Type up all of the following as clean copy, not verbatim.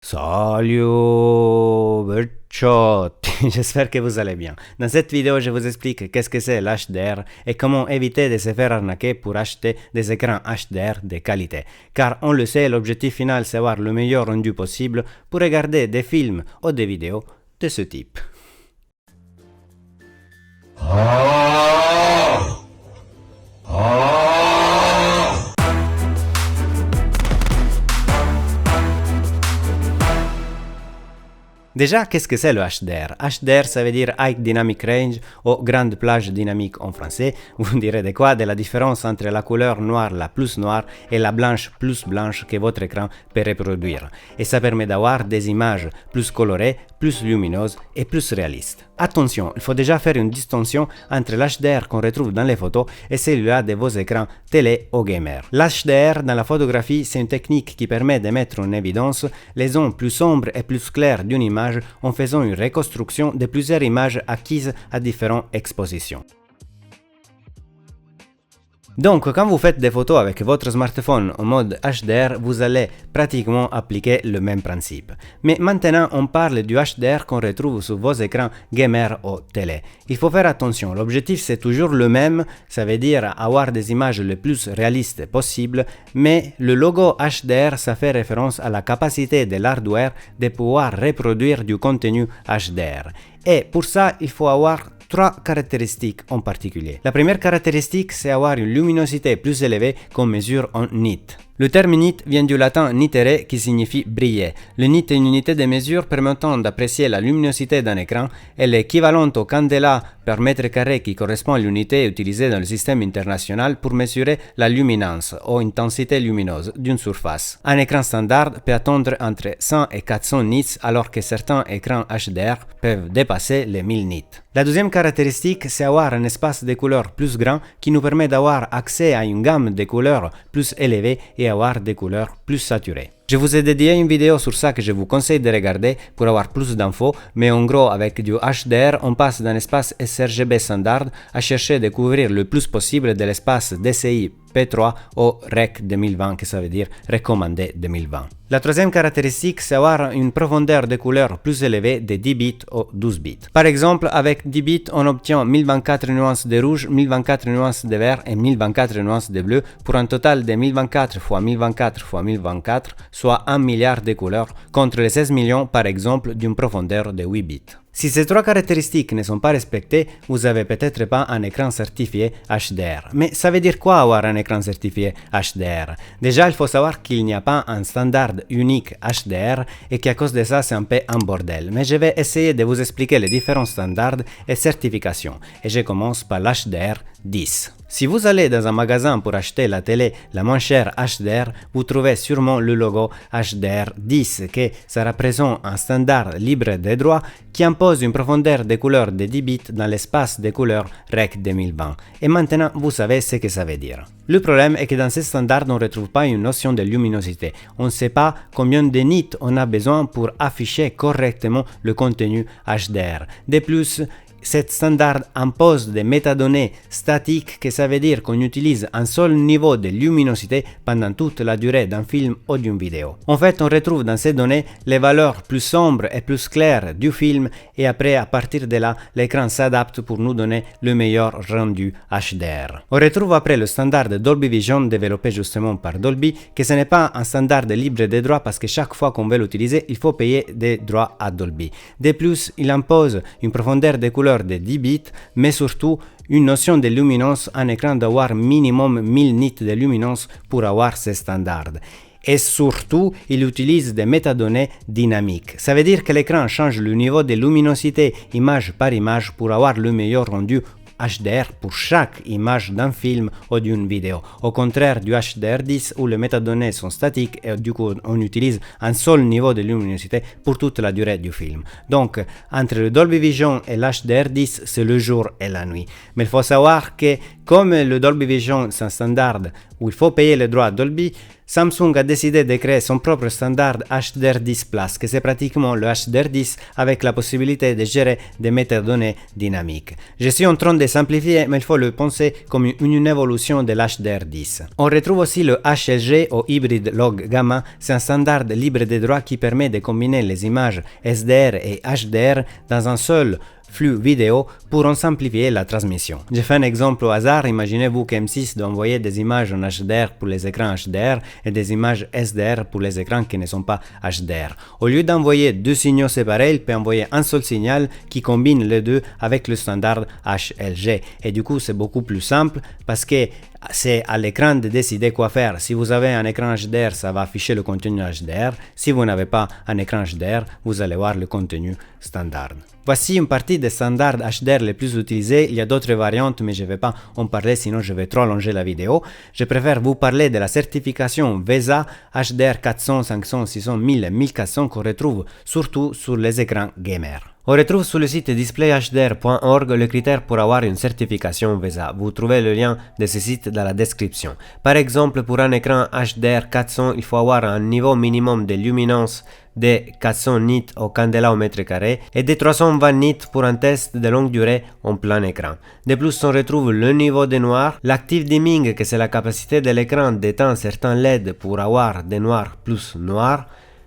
Salut, Berciotti, j'espère que vous allez bien. Dans cette vidéo, je vous explique qu'est-ce que c'est l'HDR et comment éviter de se faire arnaquer pour acheter des écrans HDR de qualité. Car on le sait, l'objectif final c'est avoir le meilleur rendu possible pour regarder des films ou des vidéos de ce type. Déjà, qu'est-ce que c'est le HDR? HDR, ça veut dire High Dynamic Range ou Grande Plage Dynamique en français. Vous me direz de quoi? De la différence entre la couleur noire la plus noire et la blanche plus blanche que votre écran peut reproduire. Et ça permet d'avoir des images plus colorées, plus lumineuses et plus réalistes. Attention, il faut déjà faire une distinction entre l'HDR qu'on retrouve dans les photos et celui-là de vos écrans télé ou gamer. L'HDR dans la photographie, c'est une technique qui permet de mettre en évidence les zones plus sombres et plus claires d'une image en faisant une reconstruction de plusieurs images acquises à différentes expositions. Donc, quand vous faites des photos avec votre smartphone en mode HDR, vous allez pratiquement appliquer le même principe. Mais maintenant, on parle du HDR qu'on retrouve sur vos écrans gamer ou télé. Il faut faire attention, l'objectif c'est toujours le même, ça veut dire avoir des images le plus réalistes possible, mais le logo HDR, ça fait référence à la capacité de l'hardware de pouvoir reproduire du contenu HDR. Et pour ça, il faut avoir trois caractéristiques en particulier. La première caractéristique, c'est avoir une luminosité plus élevée qu'on mesure en nit. Le terme nit vient du latin nitere qui signifie briller. Le nit est une unité de mesure permettant d'apprécier la luminosité d'un écran et l'équivalent au candela par mètre carré qui correspond à l'unité utilisée dans le système international pour mesurer la luminance ou intensité lumineuse d'une surface. Un écran standard peut atteindre entre 100 et 400 nits alors que certains écrans HDR peuvent dépasser les 1000 nits. La deuxième caractéristique, c'est avoir un espace de couleurs plus grand qui nous permet d'avoir accès à une gamme de couleurs plus élevée et avoir des couleurs plus saturées. Je vous ai dédié une vidéo sur ça que je vous conseille de regarder pour avoir plus d'infos, mais en gros avec du HDR, on passe d'un espace sRGB standard à chercher de couvrir le plus possible de l'espace DCI P3 ou REC 2020, que ça veut dire recommandé 2020. La troisième caractéristique, c'est avoir une profondeur de couleur plus élevée de 10 bits ou 12 bits. Par exemple, avec 10 bits, on obtient 1024 nuances de rouge, 1024 nuances de vert et 1024 nuances de bleu pour un total de 1024 x 1024 x 1024, soit 1 milliard de couleurs, contre les 16 millions par exemple d'une profondeur de 8 bits. Si ces trois caractéristiques ne sont pas respectées, vous n'avez peut-être pas un écran certifié HDR. Mais ça veut dire quoi avoir un écran certifié HDR? Déjà, il faut savoir qu'il n'y a pas un standard unique HDR et qu'à cause de ça, c'est un peu un bordel. Mais je vais essayer de vous expliquer les différents standards et certifications. Et je commence par l'HDR 10. Si vous allez dans un magasin pour acheter la télé la moins chère HDR, vous trouvez sûrement le logo HDR 10, que ça représente un standard libre des droits qui impose une profondeur de couleur de 10 bits dans l'espace de couleurs REC 2020. Et maintenant, vous savez ce que ça veut dire. Le problème est que dans ces standards, on ne retrouve pas une notion de luminosité. On ne sait pas combien de nits on a besoin pour afficher correctement le contenu HDR. De plus, cet standard impose des métadonnées statiques, que ça veut dire qu'on utilise un seul niveau de luminosité pendant toute la durée d'un film ou d'une vidéo. En fait, on retrouve dans ces données les valeurs plus sombres et plus claires du film et après, à partir de là, l'écran s'adapte pour nous donner le meilleur rendu HDR. On retrouve après le standard de Dolby Vision développé justement par Dolby, que ce n'est pas un standard libre des droits parce que chaque fois qu'on veut l'utiliser, il faut payer des droits à Dolby. De plus, il impose une profondeur de couleur de 10 bits, mais surtout une notion de luminance, un écran doit avoir minimum 1000 nits de luminance pour avoir ces standards. Et surtout, il utilise des métadonnées dynamiques. Ça veut dire que l'écran change le niveau de luminosité image par image pour avoir le meilleur rendu HDR pour chaque image d'un film ou d'une vidéo. Au contraire du HDR10 où les métadonnées sont statiques et du coup on utilise un seul niveau de luminosité pour toute la durée du film. Donc entre le Dolby Vision et l'HDR10, c'est le jour et la nuit. Mais il faut savoir que comme le Dolby Vision c'est un standard où il faut payer les droits Dolby, Samsung a décidé de créer son propre standard HDR10 Plus, que c'est pratiquement le HDR10 avec la possibilité de gérer des métadonnées dynamiques. Je suis en train de simplifier, mais il faut le penser comme une évolution de l'HDR10. On retrouve aussi le HLG ou Hybrid Log Gamma, c'est un standard libre de droits qui permet de combiner les images SDR et HDR dans un seul flux vidéo pour en simplifier la transmission. Je fais un exemple au hasard, imaginez-vous que M6 doit envoyer des images en HDR pour les écrans HDR et des images SDR pour les écrans qui ne sont pas HDR. Au lieu d'envoyer deux signaux séparés, il peut envoyer un seul signal qui combine les deux avec le standard HLG. Et du coup, c'est beaucoup plus simple parce que c'est à l'écran de décider quoi faire. Si vous avez un écran HDR, ça va afficher le contenu HDR. Si vous n'avez pas un écran HDR, vous allez voir le contenu standard. Voici une partie des standards HDR les plus utilisés. Il y a d'autres variantes, mais je ne vais pas en parler, sinon je vais trop allonger la vidéo. Je préfère vous parler de la certification VESA HDR 400, 500, 600, 1000 et 1400 qu'on retrouve surtout sur les écrans gamer. On retrouve sur le site displayhdr.org le critère pour avoir une certification VESA. Vous trouvez le lien de ce site dans la description. Par exemple, pour un écran HDR 400, il faut avoir un niveau minimum de luminance de 400 nits au candela au mètre carré et de 320 nits pour un test de longue durée en plein écran. De plus, on retrouve le niveau de noir, l'active dimming, que c'est la capacité de l'écran d'éteindre certains LED pour avoir des noirs plus noirs,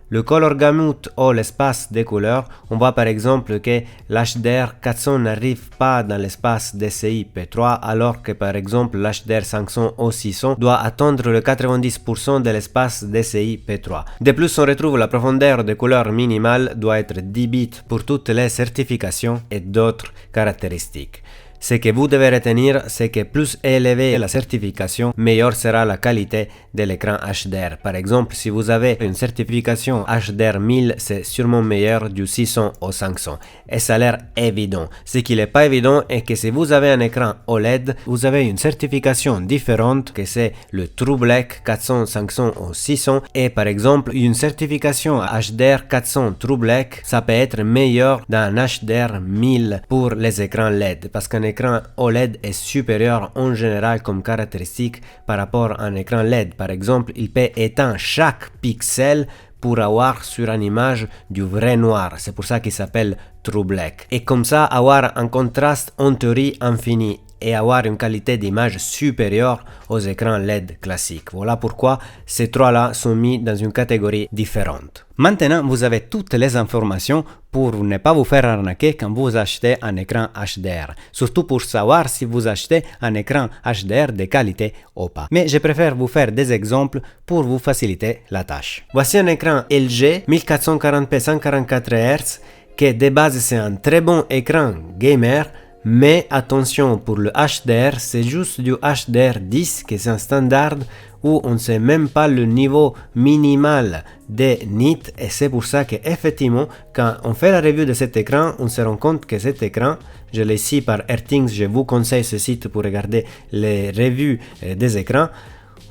le color gamut ou l'espace des couleurs. On voit par exemple que l'HDR 400 n'arrive pas dans l'espace DCI P3 alors que par exemple l'HDR 500 ou 600 doit attendre le 90% de l'espace DCI P3. De plus, on retrouve la profondeur de couleur minimale doit être 10 bits pour toutes les certifications et d'autres caractéristiques. Ce que vous devez retenir, c'est que plus élevée est la certification, meilleure sera la qualité de l'écran HDR. Par exemple, si vous avez une certification HDR 1000, c'est sûrement meilleur du 600 au 500. Et ça a l'air évident. Ce qui n'est pas évident est que si vous avez un écran OLED, vous avez une certification différente, que c'est le True Black 400, 500 ou 600. Et par exemple, une certification HDR 400 True Black, ça peut être meilleur d'un HDR 1000 pour les écrans LED. Parce qu'un écran OLED est supérieur en général comme caractéristique par rapport à un écran LED. Par exemple, il peut éteindre chaque pixel pour avoir sur une image du vrai noir. C'est pour ça qu'il s'appelle True Black. Et comme ça, avoir un contraste en théorie infini et avoir une qualité d'image supérieure aux écrans LED classiques. Voilà pourquoi ces trois-là sont mis dans une catégorie différente. Maintenant, vous avez toutes les informations pour ne pas vous faire arnaquer quand vous achetez un écran HDR. Surtout pour savoir si vous achetez un écran HDR de qualité ou pas. Mais je préfère vous faire des exemples pour vous faciliter la tâche. Voici un écran LG 1440p 144 Hz qui de base c'est un très bon écran gamer. Mais attention, pour le HDR, c'est juste du HDR10, que c'est un standard où on ne sait même pas le niveau minimal des nits. Et c'est pour ça qu'effectivement, quand on fait la review de cet écran, on se rend compte que cet écran, je l'ai ici par Airthings, je vous conseille ce site pour regarder les reviews des écrans.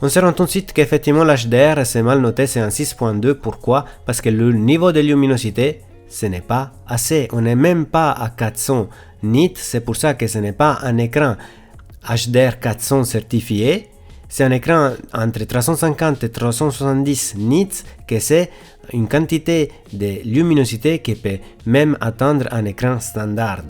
On se rend tout de suite qu'effectivement l'HDR c'est mal noté, c'est un 6.2. Pourquoi? Parce que le niveau de luminosité, ce n'est pas assez. On n'est même pas à 400 nits, c'est pour ça que ce n'est pas un écran HDR 400 certifié. C'est un écran entre 350 et 370 nits, que c'est une quantité de luminosité qui peut même atteindre un écran standard.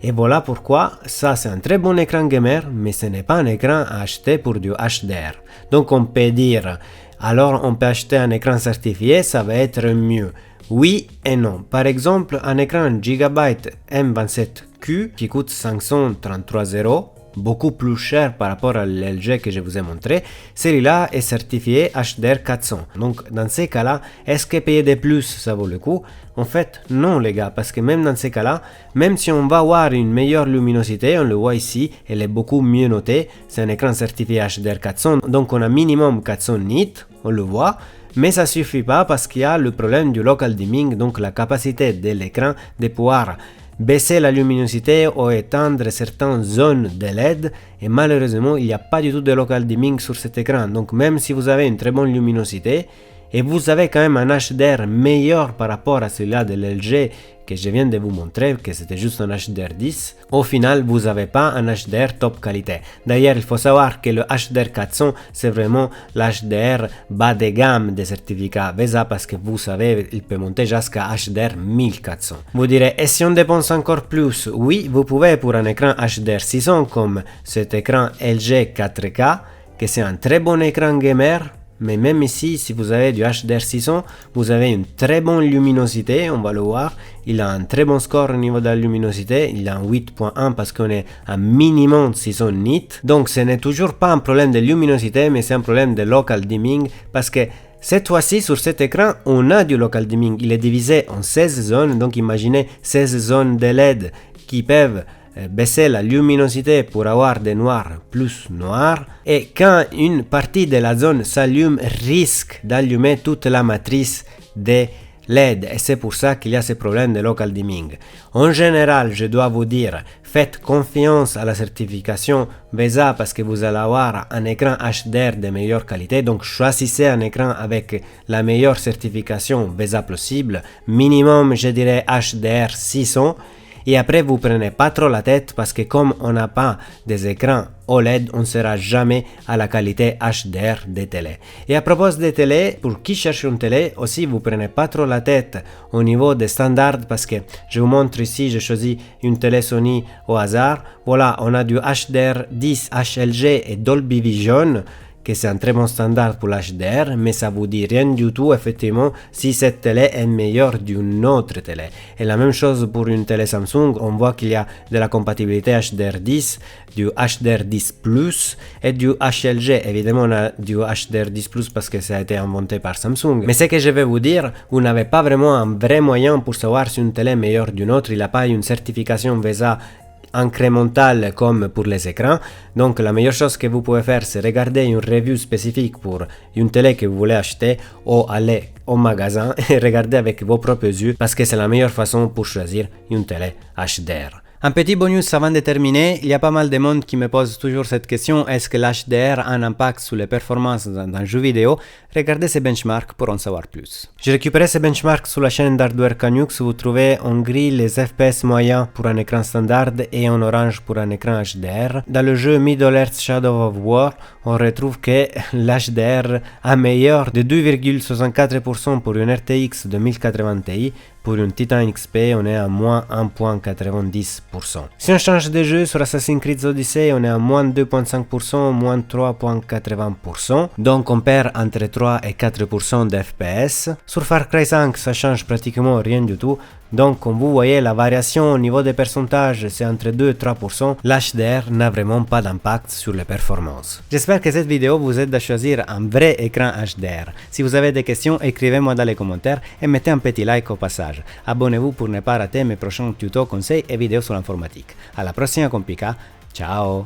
Et voilà pourquoi ça c'est un très bon écran gamer, mais ce n'est pas un écran à acheter pour du HDR. Donc on peut dire, alors on peut acheter un écran certifié, ça va être mieux. Oui et non. Par exemple, un écran Gigabyte M27Q qui coûte 533 €, beaucoup plus cher par rapport à l'LG que je vous ai montré, celui-là est certifié HDR 400. Donc dans ces cas-là, est-ce que payer de plus ça vaut le coup? En fait, non les gars, parce que même dans ces cas-là, même si on va avoir une meilleure luminosité, on le voit ici, elle est beaucoup mieux notée, c'est un écran certifié HDR 400, donc on a minimum 400 nits, on le voit. Mais ça suffit pas parce qu'il y a le problème du local dimming, donc la capacité de l'écran de pouvoir baisser la luminosité ou éteindre certaines zones de LED. Et malheureusement, il n'y a pas du tout de local dimming sur cet écran. Donc même si vous avez une très bonne luminosité, et vous avez quand même un HDR meilleur par rapport à celui-là de l'LG que je viens de vous montrer, que c'était juste un HDR10, au final, vous n'avez pas un HDR top qualité. D'ailleurs, il faut savoir que le HDR 400, c'est vraiment l'HDR bas de gamme des certificats VESA parce que vous savez, il peut monter jusqu'à HDR 1400. Vous direz, et si on dépense encore plus? Oui, vous pouvez pour un écran HDR 600 comme cet écran LG 4K, que c'est un très bon écran gamer. Mais même ici, si vous avez du HDR 600, vous avez une très bonne luminosité, on va le voir. Il a un très bon score au niveau de la luminosité, il a un 8.1 parce qu'on est à minimum 600 nits. Donc ce n'est toujours pas un problème de luminosité, mais c'est un problème de local dimming parce que cette fois-ci, sur cet écran, on a du local dimming. Il est divisé en 16 zones, donc imaginez 16 zones de LED qui peuvent baisser la luminosité pour avoir des noirs plus noirs, et quand une partie de la zone s'allume, risque d'allumer toute la matrice des LED, et c'est pour ça qu'il y a ce problème de local dimming. En général, je dois vous dire, faites confiance à la certification VESA parce que vous allez avoir un écran HDR de meilleure qualité, donc choisissez un écran avec la meilleure certification VESA possible, minimum je dirais HDR 600. Et après, vous prenez pas trop la tête parce que comme on n'a pas des écrans OLED, on ne sera jamais à la qualité HDR des télés. Et à propos des télés, pour qui cherche une télé, aussi vous prenez pas trop la tête au niveau des standards parce que je vous montre ici, j'ai choisi une télé Sony au hasard. Voilà, on a du HDR 10, HLG et Dolby Vision, que c'est un très bon standard pour l'HDR, mais ça vous dit rien du tout effectivement si cette télé est meilleure d'une autre télé. Et la même chose pour une télé Samsung, on voit qu'il y a de la compatibilité HDR10, du HDR10+, et du HLG. Évidemment, on a du HDR10+, parce que ça a été inventé par Samsung. Mais ce que je vais vous dire, vous n'avez pas vraiment un vrai moyen pour savoir si une télé est meilleure d'une autre. Il n'a pas une certification VESA incrémentale comme pour les écrans. Donc la meilleure chose que vous pouvez faire, c'est regarder une review spécifique pour une télé que vous voulez acheter ou aller au magasin et regarder avec vos propres yeux parce que c'est la meilleure façon pour choisir une télé HDR. Un petit bonus avant de terminer, il y a pas mal de monde qui me pose toujours cette question, est-ce que l'HDR a un impact sur les performances d'un jeu vidéo? Regardez ces benchmarks pour en savoir plus. J'ai récupéré ces benchmarks sur la chaîne d'Hardware Canucks, vous trouvez en gris les FPS moyens pour un écran standard et en orange pour un écran HDR. Dans le jeu Middle-earth Shadow of War, on retrouve que l'HDR a meilleur de 2,64% pour une RTX 2080 Ti. Pour une Titan XP, on est à moins 1,90%. Si on change de jeu sur Assassin's Creed Odyssey, on est à moins 2,5%, moins 3,80%. Donc on perd entre 3 et 4% de FPS. Sur Far Cry 5, ça change pratiquement rien du tout. Donc comme vous voyez, la variation au niveau des pourcentages, c'est entre 2 et 3%. L'HDR n'a vraiment pas d'impact sur les performances. J'espère que cette vidéo vous aide à choisir un vrai écran HDR. Si vous avez des questions, écrivez-moi dans les commentaires et mettez un petit like au passage. Abonnez-vous pour ne pas rater mes prochains tutos, conseils et vidéos sur l'informatique. À la prochaine, complica. Ciao!